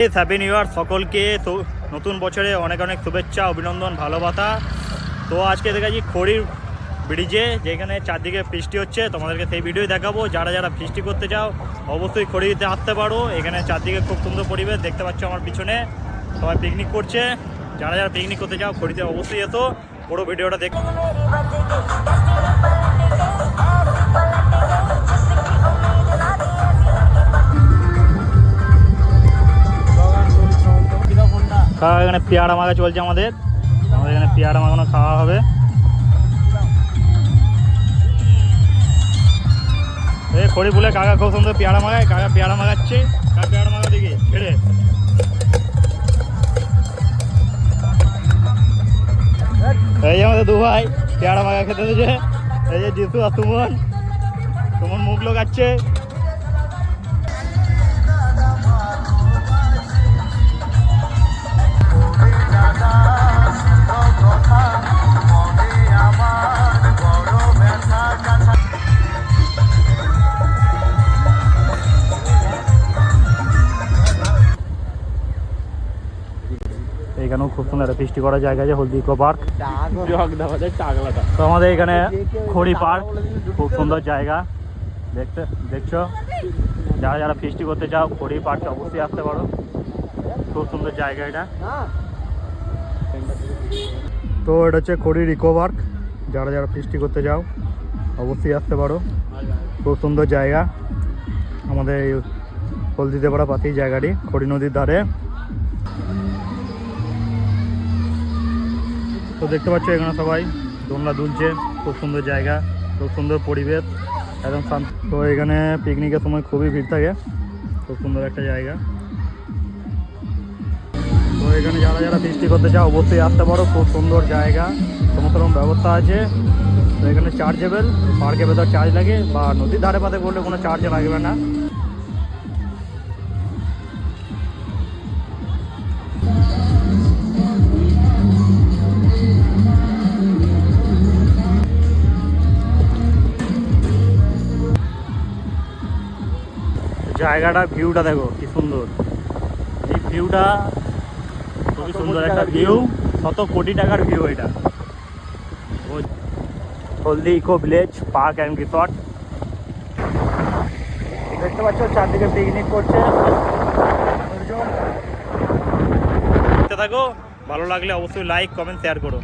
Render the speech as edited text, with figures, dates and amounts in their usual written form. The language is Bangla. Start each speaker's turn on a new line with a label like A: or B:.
A: হ্যাপি নিউ ইয়ার সকলকে। তো নতুন বছরে অনেক অনেক শুভেচ্ছা, অভিনন্দন, ভালোবাসা। তো আজকে দেখাচ্ছি খড়ির ব্রিজে, যেখানে চারদিকে বৃষ্টি হচ্ছে। তোমাদেরকে সেই ভিডিওই দেখাবো। যারা যারা বৃষ্টি করতে চাও অবশ্যই খড়িতে আসতে পারো। এখানে চারদিকে খুব সুন্দর পরিবেশ দেখতে পাচ্ছ আমার পিছনে, সবাই পিকনিক করছে। যারা যারা পিকনিক করতে চাও খড়িতে অবশ্যই এসো, পুরো ভিডিওটা দেখো। এখানে পেয়ারা মাখা চলছে আমাদের এখানে পেয়ারা মাখানো খাওয়া হবে। এই খড়ি বলে কাকা খুব সুন্দর পেয়ারা মাখায়, কাকা পেয়ারা মাখাচ্ছে। কাকা পেয়ারা মাখা দেখি ছেড়ে। এই যে আমাদের দু ভাই পেয়ারা মাখা খেতে দিয়েছে। এই যে জিতু আর সুমন মুখ লোকাচ্ছে। এখানেও খুব সুন্দর একটা ফিস্টি করার জায়গা আছে, হলদি ইকো পার্ক। তো আমাদের এখানে খড়ি পার্ক, খুব সুন্দর জায়গা দেখছো। যারা যারা ফিস্টি করতে চাও খড়ি পার্কে অবশ্যই আসতে পারো, খুব সুন্দর জায়গা এটা। তো এটা হচ্ছে খড়ির ইকো পার্ক। যারা যারা ফিস্টি করতে চাও অবশ্যই আসতে পারো, খুব সুন্দর জায়গা। আমাদের এই হলদিতে পাড়া পাশেই জায়গাটি, খড়ি নদীর ধারে। তো দেখতে পাচ্ছ এখানে সবাই দোলনা দুলছে, খুব সুন্দর জায়গা, খুব সুন্দর পরিবেশ, একদম শান্ত। তো এখানে পিকনিকের সময় খুবই ভিড় থাকে, খুব সুন্দর একটা জায়গা। তো এখানে যারা যারা ফিস্টি করতে চাও অবশ্যই আসতে পারো, খুব সুন্দর জায়গা, সমস্ত রকম ব্যবস্থা আছে। তো এখানে চার্জেবল, পার্কের ভেতর চার্জ লাগে, বা নদীর ধারে পাতে করলে কোনো চার্জ লাগবে না। জায়গাটা ভিউটা দেখো কি সুন্দর, এই ভিউটা খুবই সুন্দর একটা ভিউ, 100 কোটি টাকার ভিউ এটা। Haldi eco village park and resort দেখতে পাচ্ছ, চারদিকে পিকনিক করছে। দেখতে থাকো, ভালো লাগলে অবশ্যই লাইক, কমেন্ট, শেয়ার করো।